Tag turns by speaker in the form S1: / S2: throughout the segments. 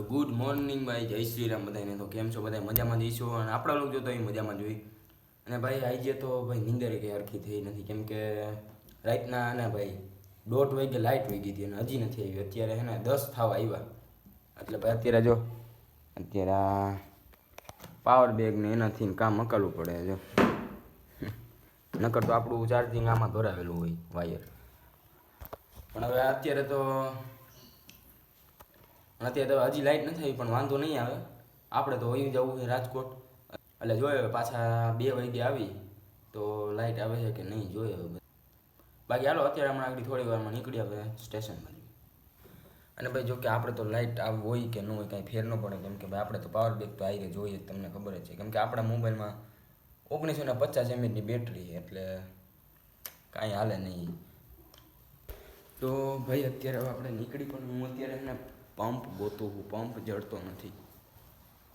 S1: Good morning ભાઈ, જય શ્રી રામ બધાને. તો કેમ છો બધા? મજામાં જઈશું અને આપણા લોકો જોતો એ મજામાં જોઈ. અને ભાઈ આજે તો ભાઈ નીંદર કંઈ હરખી થઈ નથી, કેમ કે રાતના ને ભાઈ 1:30 વાગે લાઇટ વહી ગઈ હતી અને હજી નથી આવી. અત્યારે હે ને 10 થવા આવ્યા, એટલે ભાઈ અત્યારે જો અત્યારે પાવર બેગ ને એનાથી કામ અકાલવું પડે. જો નકર તો આપણું ચાર્જિંગ આમાં ધોરાવેલું હોય વાયર. પણ હવે અત્યારે તો હજી લાઇટ નથી આવી, પણ વાંધો નહીં આવે. આપણે તો વહી જવું છે રાજકોટ, એટલે જોઈએ પાછા 2 વાગે આવી તો લાઇટ આવે છે કે નહીં જોઈએ હવે. બાકી હાલો અત્યારે હમણાં આગળ થોડી વારમાં નીકળી આવે સ્ટેશન બાજુ. અને ભાઈ જો કે આપણે તો લાઇટ આવ હોય કે ન હોય કાંઈ ફેર ન પડે, કેમ કે ભાઈ આપણે તો પાવર બેગ તો આવી જોઈએ, તમને ખબર જ છે. કેમ કે આપણા મોબાઈલમાં 1950 mAhની બેટરી, એટલે કાંઈ હાલે નહીં. તો ભાઈ અત્યારે હવે આપણે નીકળી, પણ હું અત્યારે એને પંપ ગોતું છું. પંપ જડતો નથી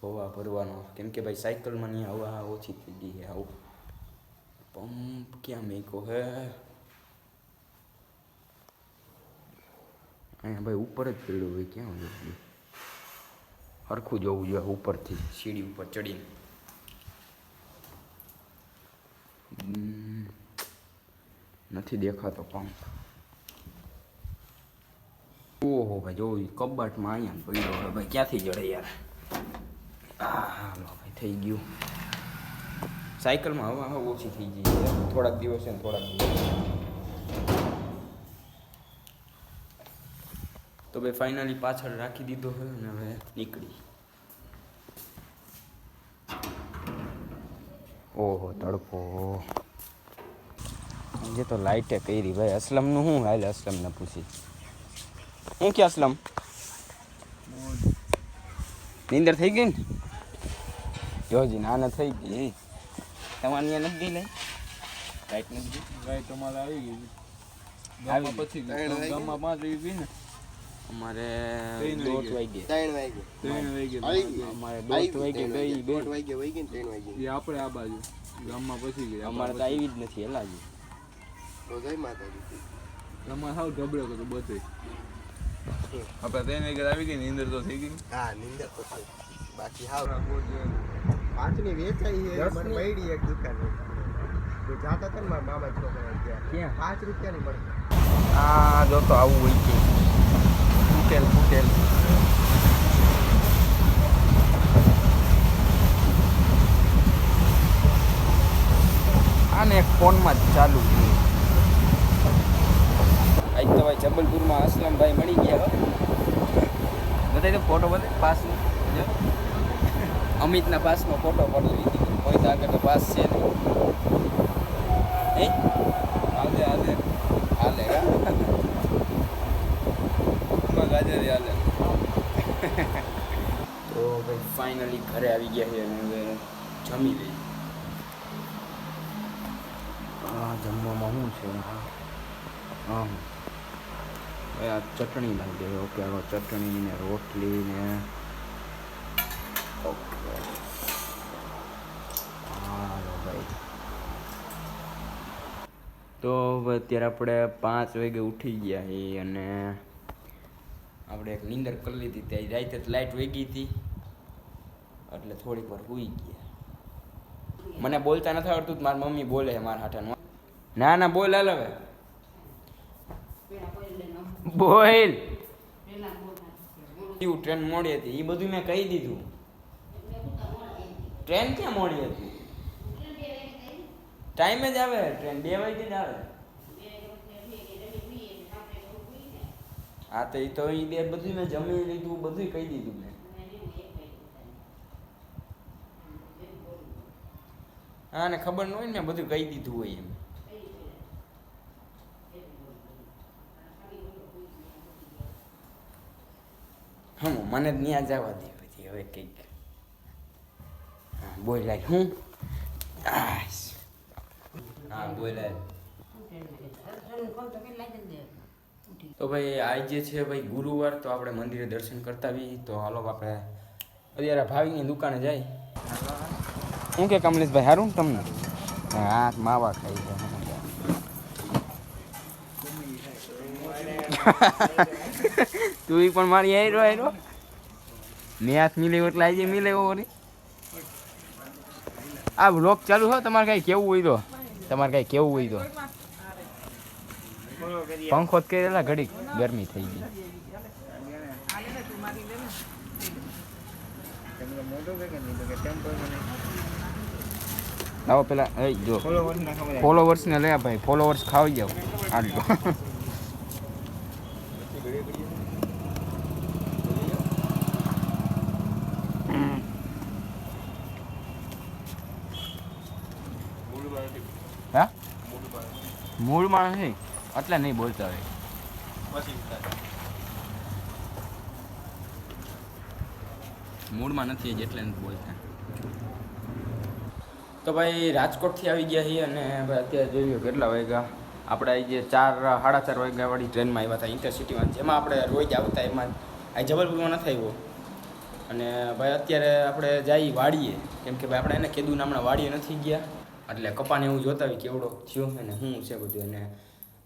S1: હવા ભરવાનો, કેમ કે ભાઈ સાયકલમાં ની હવા ઓછી થઈ ગઈ છે. આવું પંપ ક્યાં મેકો હે? અહીંયા ભાઈ ઉપર જ પડ્યું હોય, ક્યાં હોય? હરખું જોવું જોઈએ ઉપરથી, સીડી ઉપર ચડીને. નથી દેખાતો પંપ. ઓહો ભાઈ જોવું કબાટમાં અહીંયા પડ્યો હવે ભાઈ, ક્યાંથી જડે યાર? હાલો ભાઈ થઈ ગયું. સાયકલમાં હવા ઓછી થઈ ગઈ થોડાક દિવસ ને થોડાક દિવસ. તો ભાઈ ફાઇનલી પાછળ રાખી દીધો છે અને હવે નીકળી. ઓહો તડકો જે તો લાઇટે કરી ભાઈ. અસલમનું શું હાલ? અસલમને પૂછી હું કે અસલમ નીંદર થઈ ગઈ ને? જોજી નાના થઈ ગઈ. તમારે ત્યાં નથી ગઈ લાઈટ? નથી ગઈ
S2: લાઈટ અમારે આવી ગઈ. ગામમાં પછી ગામમાં 5 વાગી ગઈ ને.
S1: અમારે
S2: 3
S1: વાગે. અમારે 1:30 વાગે ગઈ.
S3: 1:30 વાગે વહી ગઈ ને 3 વાગે
S2: એ આપણે આ બાજુ ગામમાં પછી ગઈ.
S1: અમારે તો આવી જ નથી હેલા હજી.
S3: તો જય માતાજી.
S2: ગામમાં સાવ ગબડો હતો બધે. આપણે 3 વાગે આવી ગઈ ને, નીંદર તો થઈ ગઈ.
S3: હા નીંદર તો થઈ. બાકી હાવ 5ની વેચાઈ છે મને મળી એક દુકાન. તો જાતા હતા ને મારા મામા છોકરા ત્યાં
S1: ક્યાં?
S3: 5 રૂપિયાની મળે.
S1: આ જો તો આવું હોય છે ફૂટેલ. આને એક ફોનમાં જ ચાલુ છે. આજ તો ભાઈ જબલપુરમાં અસલમભાઈ મળી ગયા. બતાવી દો ફોટો, બતાવી પાસનો. અમિતના પાસનો ફોટો પડી લીધી. કોઈ તો આગળ તો પાસ છે ને. હાલે
S2: ગાજર હાલે.
S1: તો ભાઈ ફાઇનલી ઘરે આવી ગયા છે અને હવે જમી લઈ. જમવામાં શું છે? હા ભાઈ આ ચટણી લાગે. ઓકે હવે ચટણી ને રોટલી ને ઓકે. હાલો ભાઈ. તો અત્યારે આપણે 5 વાગે ઉઠી ગયા છીએ અને આપણે એક નીંદર કરી લીધી. ત્યાં રાતે લાઇટ વહી ગઈ હતી એટલે થોડીક વાર સૂઈ ગયા. મને બોલતા નથી આવડતું, મારી મમ્મી બોલે છે મારા હાથાનું. ના બોલ હાલ હવે બોલ. ટ્રેન મોડી હતી એ બધું મેં કહી દીધું. ટ્રેન ક્યાં મોડી હતી? ટાઈમે જ આવે ટ્રેન, 2 વાગે જ આવે. હા તો એ તો એ બે બધું મેં જમી લીધું, બધું કહી દીધું મેં. હા ને ખબર ન હોય ને, મેં બધું કહી દીધું હોય એમ. મને જ ત્યાં જવા દે પછી. હવે કંઈક બોલાય હું. હા બોલાય. તો ભાઈ આજે છે ભાઈ ગુરુવાર, તો આપણે મંદિરે દર્શન કરતા આવી. તો હાલો આપણે અત્યારે ભાવિની દુકાને જાય. શું કે કમલેશભાઈ સારું ને તમને? હા માવા ખાઈ છે. તું પણ મારી આયરો ને હાથ મિલે એટલે આવી જાય મિલે વળી આ વ્લોગ ચાલુ હો તમારે કાંઈ કેવું હોય તો પંખો જ કરેલા ઘડીક ગરમી થઈ ગઈ લાવો પેલા એ જો ફોલોવર્સ ને લે ભાઈ ફોલોવર્સ ખાવી જાવ આટલો હા મૂળમાં નહીં એટલે નહીં બોલતા હોય મૂળમાં નથી એટલે નથી બોલતા તો ભાઈ રાજકોટથી આવી ગયા છીએ અને ભાઈ અત્યારે જોઈ લો કેટલા વાગ્યા આપણે જે 4:30 વાગ્યાવાળી ટ્રેનમાં આવ્યા હતા ઇન્ટરસિટીમાં જેમાં આપણે રોજ આવતા એમાં આ જબલપુરમાં નથી આવ્યો અને ભાઈ અત્યારે આપણે જઈ વાડીએ કેમ કે ભાઈ આપણે એને કીધું ને હમણાં વાડીએ નથી ગયા એટલે કપાને એવું જોતા હોય કેવડો થયો અને શું છે બધું અને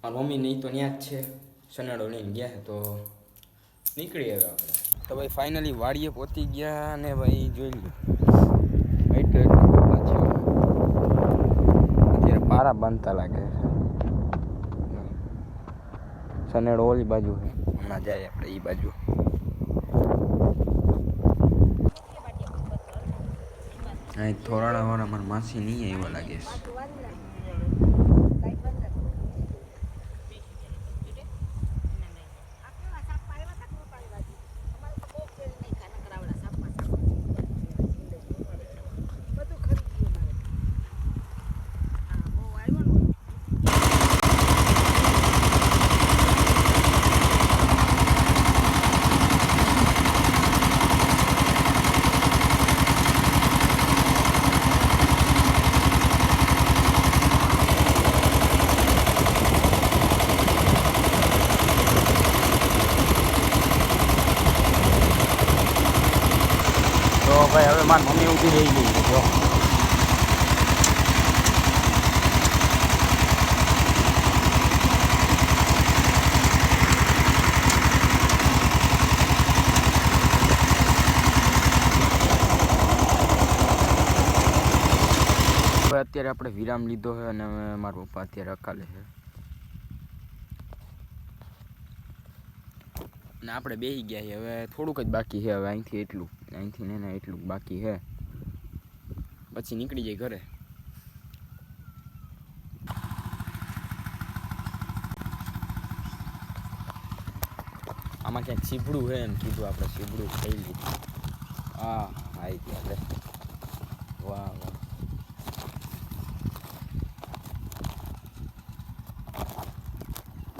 S1: મારી મમ્મી નહીં તો ત્યાં જ છે સનેડો લઈને ગયા છે તો નીકળી આવ્યા આપણે તો ભાઈ ફાઇનલી વાડીએ પહોંચી ગયા અને ભાઈ જોઈ લો એટલો કપા થયો અત્યારે પારા બાંધતા લાગે સનેડો ઓલી બાજુ છે હમણાં જાય આપણે એ બાજુ અહીં થોરાડાવાળા મારા માસી નહીં આવ્યા લાગે છે તો ભાઈ હવે મારી મમ્મી ઊભી રહી ગઈ છે જો અત્યારે આપણે વિરામ લીધો છે અને મારા પપ્પા અત્યારે અકાલે છે ને આપણે બેસી ગયા છીએ હવે થોડુંક જ બાકી છે હવે અહીંથી ને એટલું બાકી છે પછી નીકળી જાય ઘરે આમાં ક્યાંક સીભડું છે એમ કીધું આપણે સીભડું ખાઈ લીધું હા આવી ગયા લે વાહ વાહ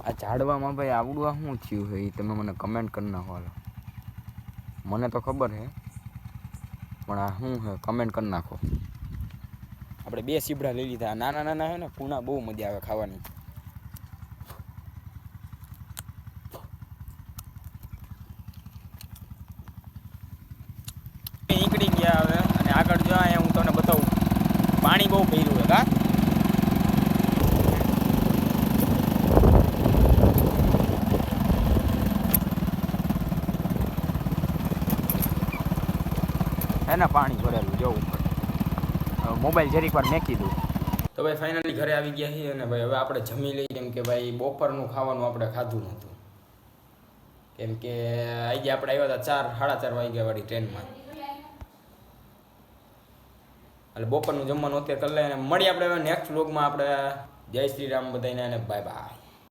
S1: આ ઝાડવામાં ભાઈ આવડું આ શું થયું છે એ તમે મને કમેન્ટ કરી નાખો હાલો મને તો ખબર છે પણ આ શું છે કમેન્ટ કરી નાખો આપણે 2 સીબડા લઈ લીધા નાના નાના છે ને પૂના બહુ મજા આવે ખાવાની નીકળી ગયા હવે અને આગળ જો અહીંયા હું તમને બતાવું પાણી બહુ ભર્યું છે કા એના પાણી ભરેલું જવું પડે મોબાઈલ જરીક વાર મેકી દઉં તો ભાઈ ફાઇનલી ઘરે આવી ગયા છીએ અને ભાઈ હવે આપણે જમી લઈએ કેમ કે ભાઈ બપોરનું ખાવાનું આપણે ખાધું નહોતું કેમ કે આજે આપણે આવ્યા હતા 4:30 વાગ્યાવાળી ટ્રેનમાં એટલે બપોરનું જમવાનું અત્યારે કરી લઈએ અને મળીએ આપણે હવે નેક્સ્ટ વ્લોગમાં આપણે જય શ્રી રામ બધાને અને બાય બાય